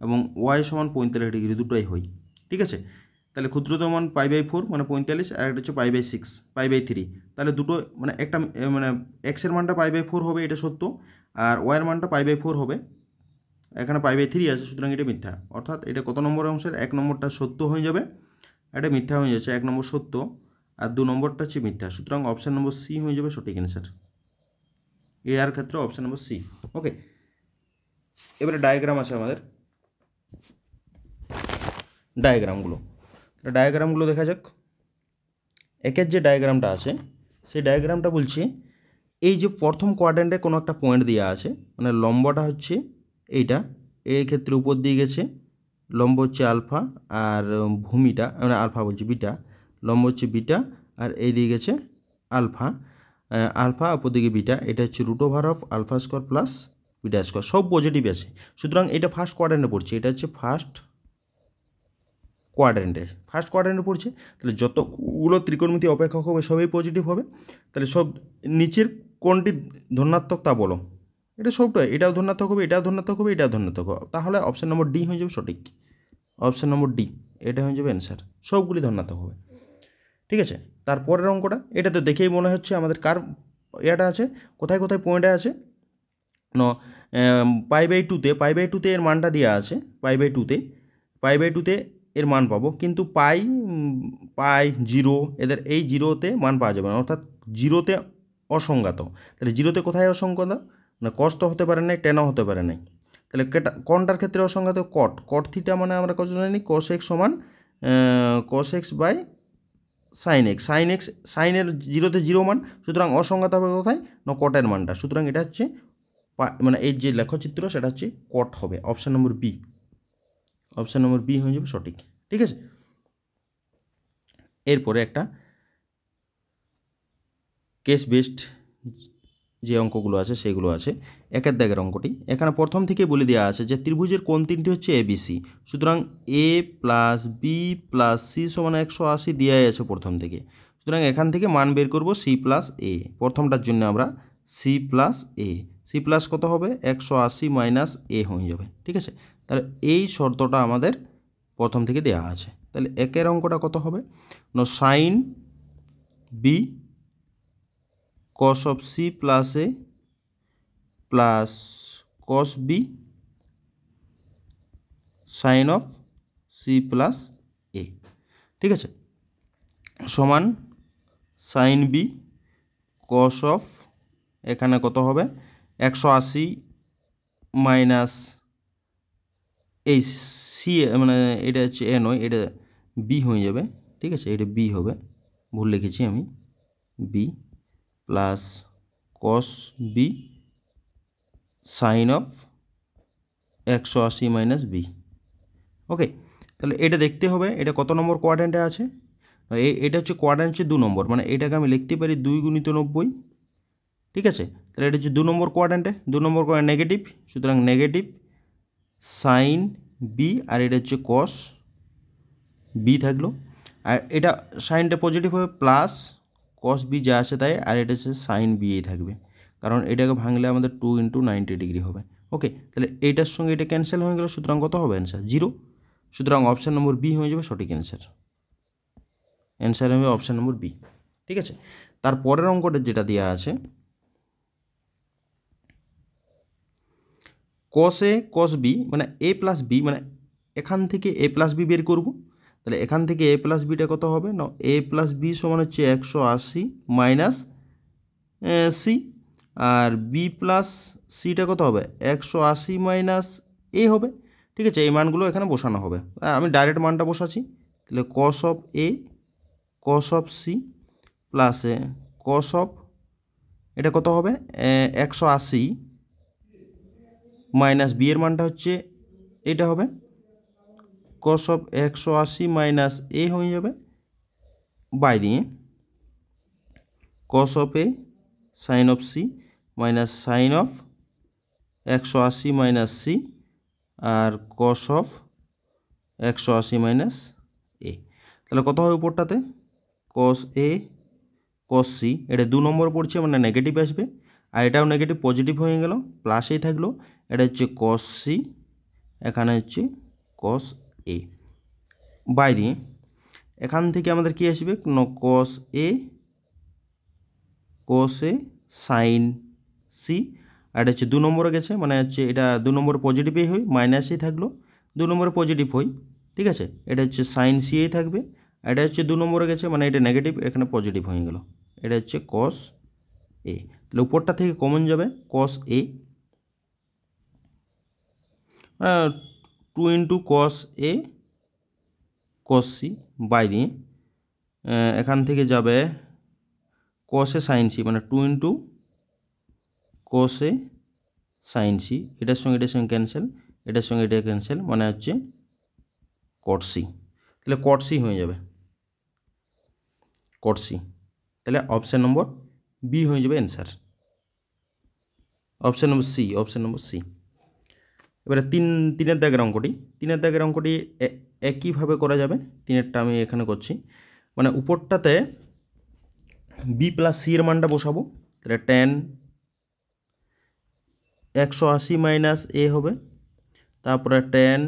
এবং y = 45 ডিগ্রি দুটোই হয়। ঠিক আছে, তাহলে ক্ষুদ্রতম মান π/4 মানে 45, আর একটা হচ্ছে π/6 π/3। তাহলে দুটো মানে একটা মানে এক্সের মানটা π/4 হবে, এটা সত্য, আর ওয়াইয়ের মানটা π/4 হবে, এখানে π/3 আছে, সুতরাং এটা মিথ্যা। অর্থাৎ এটা কত নম্বর অংশের, 1 নম্বরটা সত্য হয়ে যাবে, এটা মিথ্যা হয়ে যাচ্ছে, 1 নম্বর সত্য আর 2 নম্বরটা হচ্ছে মিথ্যা, সুতরাং অপশান নম্বর সি হয়ে যাবে সঠিক অ্যান্সার। এ আর ক্ষেত্রে অপশান নম্বর সি। ওকে, এবারে ডায়াগ্রাম আছে আমাদের, ডায়াগ্রামগুলো দেখা যাক। একের যে ডায়াগ্রামটা আছে সেই ডায়াগ্রামটা বলছে এই যে প্রথম কোয়াড্র্যান্টে কোনো একটা পয়েন্ট দেওয়া আছে, মানে লম্বটা হচ্ছে এইটা, এই ক্ষেত্রে উপর দিয়ে গেছে, লম্ব হচ্ছে আলফা, আর ভূমিটা মানে আলফা বলছি বিটা, লম্ব হচ্ছে বিটা, আর এই দিয়ে গেছে আলফা, আলফা উপর দিকে বিটা, এটা হচ্ছে √of α² প্লাস β², সব পজিটিভ আছে, সুতরাং এটা ফার্স্ট কোয়াড্র্যান্টে পড়ছে, এটা হচ্ছে ফার্স্ট কোয়াড্র্যান্টে পড়ছে। তাহলে যতগুলো ত্রিকোণমিতি অপেক্ষক হবে সবই পজিটিভ হবে। তাহলে সব নিচের কোনটি ধনাত্মক তা বলো, এটা সবটাই, এটাও ধনাত্মক হবে, এটাও ধনাত্মক হবে, এটাও ধনাত্মক হবে, তাহলে অপশান নম্বর ডি হয়ে যাবে সঠিক। অপশান নম্বর ডি এটা হয়ে যাবে অ্যান্সার, সবগুলি ধনাত্মক হবে। ঠিক আছে, তারপরের অঙ্কটা, এটা তো দেখেই মনে হচ্ছে আমাদের কার এটা আছে, কোথায় কোথায় পয়েন্টে আছে ন, π/2তে এর মানটা দেওয়া আছে, π/2তে এর মান পাবো, কিন্তু পাই 0 এদের এই 0তে মান পাওয়া যাবে না, অর্থাৎ 0তে অসংজ্ঞাত। তাহলে 0তে কোথায় অসংজ্ঞাত না, কস তো হতে পারে নাই, টেনও হতে পারে নাই, তাহলে কোনটার ক্ষেত্রে অসংজ্ঞাত, কট থিটা মানে আমরা কত জানি, cos x = cos x sin x, সাইনের 0তে 0 মান, সুতরাং অসংজ্ঞাত হবে কোথায় না কটের মানটা, সুতরাং এটা হচ্ছে মানে এই যে লেখচিত্র সেটা হচ্ছে কট হবে, option number B, option number B হয়ে যাবে সঠিক। ঠিক আছে, এরপরে একটা কেস বেসড যে অঙ্কগুলো আছে সেগুলো আছে। 1-এর দাগের অঙ্কটি, এখানে প্রথম থেকে বলে দেওয়া আছে যে ত্রিভুজের কোণ তিনটি হচ্ছে ABC, সুতরাং a + b + c = 180 দেওয়াই আছে প্রথম থেকে, সুতরাং এখান থেকে মান বের করব c + a, প্রথমটার জন্য আমরা c + a, c প্লাস কত হবে 180 - a হয়ে যাবে। ঠিক আছে, তাহলে এই শর্তটা আমাদের প্রথম থেকে দেওয়া আছে। তাহলে 1-এর অঙ্কটা কত হবে না, sin b cos of c + a plus cos b sin of c + a। ঠিক আছে, সমান sin b cos of, এখানে কত হবে 180 মাইনাস এই সি মানে এটা হচ্ছে এ নয়, এটা বি হয়ে যাবে। ঠিক আছে, এটা বি হবে, ভুল লিখেছি আমি, b plus cos b sin of 180 - b। Okay, তাহলে এটা দেখতে হবে এটা কত নম্বর কোয়াড্র্যান্টে আছে, এটা হচ্ছে কোয়াড্র্যান্ট হচ্ছে 2 নম্বর, মানে এটাকে আমি লিখতে পারি 2 × 90। ঠিক আছে, তাহলে এটা হচ্ছে 2 নম্বর কোয়াড্র্যান্টে, 2 নম্বর কোয়াড্র্যান্ট নেগেটিভ, সুতরাং নেগেটিভ সাইন বি, আর এটা হচ্ছে কস বি থাকলো, আর এটা সাইনটা পজিটিভ হবে প্লাস কস বি যা আছে তাই, আর এটা হচ্ছে সাইন বি এই থাকবে, কারণ এটাকে ভাঙলে আমাদের 2 × 90 ডিগ্রি হবে। ওকে, তাহলে এইটার সঙ্গে এটা ক্যান্সেল হয়ে গেল, সুতরাং কত হবে অ্যান্সার 0, সুতরাং অপশান নম্বর বি হয়ে যাবে সঠিক অ্যান্সার, অ্যান্সার হবে অপশান নম্বর বি। ঠিক আছে, তারপরের অঙ্কটা যেটা দেওয়া আছে cos a cos b মানে a + b, মানে এখান থেকে a + b বের করব, তাহলে এখান থেকে a + bটা কত হবে না, a + b সমান হচ্ছে 180 মাইনাস c, আর b + cটা কত হবে 180 মাইনাস a হবে। ঠিক আছে, এই মানগুলো এখানে বসানো হবে, আমি ডাইরেক্ট মানটা বসাচ্ছি, তাহলে cos of a cos of c plus cos of এটা কত হবে 180 মাইনাস বি এর মানটা হচ্ছে এটা হবে cos of 180 মাইনাস a হয়ে যাবে, বাই দিয়ে cos of a sin of c minus sin of 180 মাইনাস c আর কস অফ 180 মাইনাস এ। তাহলে কত হবে উপরটাতে কস এ কস সি, এটা 2 নম্বর পড়ছে মানে নেগেটিভ আসবে, আর এটাও নেগেটিভ পজিটিভ হয়ে গেল, প্লাসেই থাকলো। এটা হচ্ছে কস সি, এখানে হচ্ছে কস এ। বাই দিয়ে এখান থেকে আমাদের কি আসবে কস এ সাইন সি, আর এটা হচ্ছে 2 নম্বরে গেছে মানে হচ্ছে এটা 2 নম্বরে পজিটিভই হয়, মাইনাসই থাকলো, 2 নম্বরে পজিটিভ হয়, ঠিক আছে। এটা হচ্ছে সাইন সি এই থাকবে, আর এটা হচ্ছে 2 নম্বরে গেছে মানে এটা নেগেটিভ, এখানে পজিটিভ হয়ে গেল, এটা হচ্ছে কস এ। তাহলে উপরটা থেকে কমন যাবে cos A, 2 into cos A cos C by দিয়ে এখান থেকে যাবে কস এ সাইন সি মানে 2 ইন্টু কস এ সাইন সি, এটার সঙ্গে ক্যান্সেল, এটার সঙ্গে এটা ক্যান্সেল, মানে হচ্ছে কট সি। তাহলে কট সি হয়ে যাবে, কট সি। তাহলে অপশান নম্বর বি হয়ে যাবে অ্যান্সার, অপশান নম্বর সি। এবারে তিনের দাগের অঙ্কটি একইভাবে করা যাবে। তিনেরটা আমি এখানে করছি, মানে উপরটাতে বি প্লাস সি এর মানটা বসাবো, তাহলে tan 180 মাইনাস এ হবে, তারপরে tan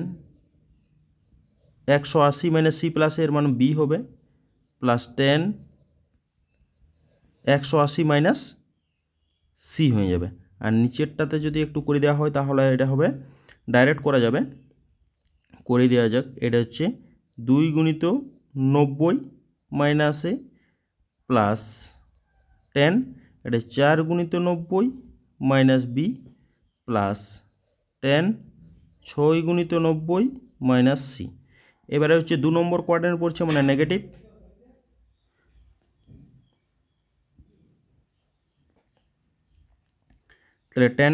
180 মাইনাস সি প্লাস এর মান বি হবে, প্লাস tan 180 মাইনাস সি হয়ে যাবে। আর নিচেরটাতে যদি একটু করে দেওয়া হয় তাহলে এটা হবে, ডাইরেক্ট করা যাবে, করে দেওয়া যাক। এটা হচ্ছে 2 গুণিত 90 মাইনাস এ প্লাস tan, এটা 4 গুণিত 90 মাইনাস বি প্লাস tan 6 গুণিত 90 মাইনাস সি। এবারে হচ্ছে 2 নম্বর কোয়াড্রেন্ট পড়ছে মানে নেগেটিভ, তাহলে tan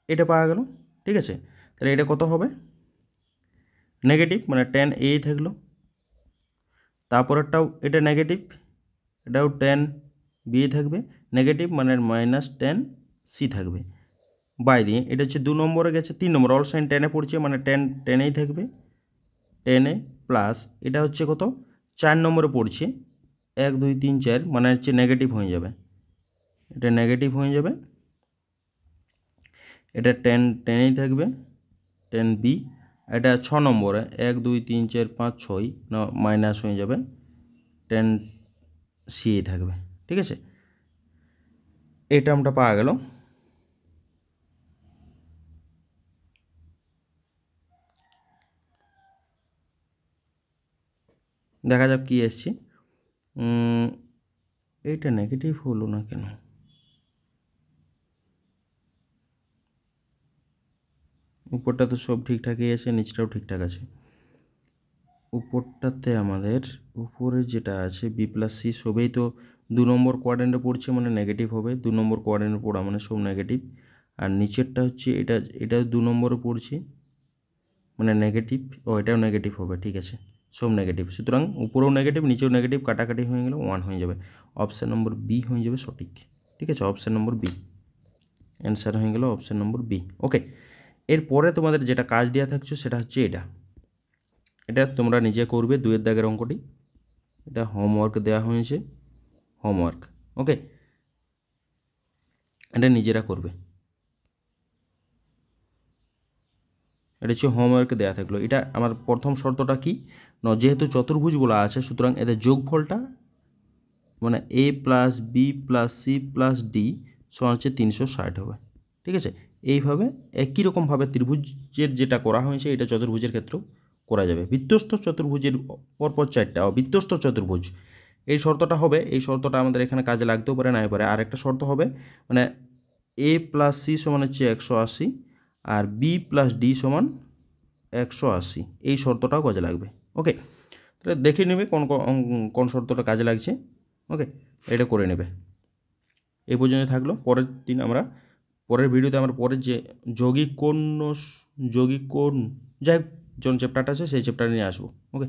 এটা পাওয়া গেল, ঠিক আছে। তাহলে এটা কত হবে নেগেটিভ মানে tan এ থাকলো, তারপরেরটাও এটা নেগেটিভ, এটাও tan বি থাকবে, নেগেটিভ মানে মাইনাস tan সি থাকবে, বাই দিয়ে এটা হচ্ছে 2 নম্বরে গেছে 3 নম্বর, অল সাইন টেনে পড়ছে মানে টেনেই থাকবে, টেনে প্লাস এটা হচ্ছে কত 4 নম্বরে পড়ছে 1 2 3 4 মানে হচ্ছে নেগেটিভ হয়ে যাবে, এটা নেগেটিভ হয়ে যাবে, এটা টেনেই থাকবে tan বি, এটা 6 নম্বরে 1 2 3 4 5 6 মাইনাস হয়ে যাবে, tan সি থাকবে, ঠিক আছে। এই টার্মটা পাওয়া গেল। দেখা যাক কি এসছে, এইটা নেগেটিভ হলো না কেন, উপরটা তো সব ঠিকঠাকই আছে, নিচটাও ঠিকঠাক আছে। উপরটাতে আমাদের উপরে যেটা আছে বি প্লাস সি সবেই তো 2 নম্বর কোয়াড্রেন্টে পড়ছে মানে নেগেটিভ হবে, 2 নম্বর কোয়াড্রেন্টে পড়া মানে সব নেগেটিভ, আর নিচেরটা হচ্ছে এটা 2 নম্বরে পড়ছে মানে নেগেটিভ, এটাও নেগেটিভ হবে, ঠিক আছে, সব নেগেটিভ। সুতরাং উপরেও নেগেটিভ নিচেও নেগেটিভ, কাটাকাটি হয়ে গেলে 1 হয়ে যাবে, অপশান নম্বর বি হয়ে যাবে সঠিক, ঠিক আছে, অপশান নম্বর বি অ্যান্সার হয়ে গেল অপশান নম্বর বি। ওকে, এরপরে তোমাদের যেটা কাজ দেওয়া থাকছে সেটা হচ্ছে এটা তোমরা নিজে করবে, 2 দাগের অঙ্কটি, এটা হোমওয়ার্ক দেওয়া হয়েছে, হোমওয়ার্ক। ওকে, এটা নিজেরা করবে, এটা হচ্ছে হোমওয়ার্ক দেওয়া থাকলো। এটা আমার প্রথম শর্তটা কি না, যেহেতু চতুর্ভুজ বলা আছে সুতরাং এদের যোগফলটা মানে A plus B plus C plus D সমান হচ্ছে 360 হবে, ঠিক আছে। এইভাবে একই রকমভাবে ত্রিভুজের যেটা করা হয়েছে এটা চতুর্ভুজের ক্ষেত্রেও করা যাবে। বৃত্তস্থ চতুর্ভুজের পরপর 4টা বৃত্তস্থ চতুর্ভুজ, এই শর্তটা হবে, এই শর্তটা আমাদের এখানে কাজে লাগতেও পারে না পারে। আর একটা শর্ত হবে মানে এ প্লাস সি সমান হচ্ছে 180 আর বি প্লাস ডি সমান 180, এই শর্তটাও কাজে লাগবে। ওকে, তাহলে দেখে নেবে কোন শর্তটা কাজে লাগছে। ওকে, এটা করে নেবে। এই পর্যন্ত থাকলো, পরের ভিডিওতে আমরা পরের যে যৌগিক কোণ যাই হোক চ্যাপ্টারটা আছে সেই চ্যাপ্টার নিয়ে আসবো। ওকে।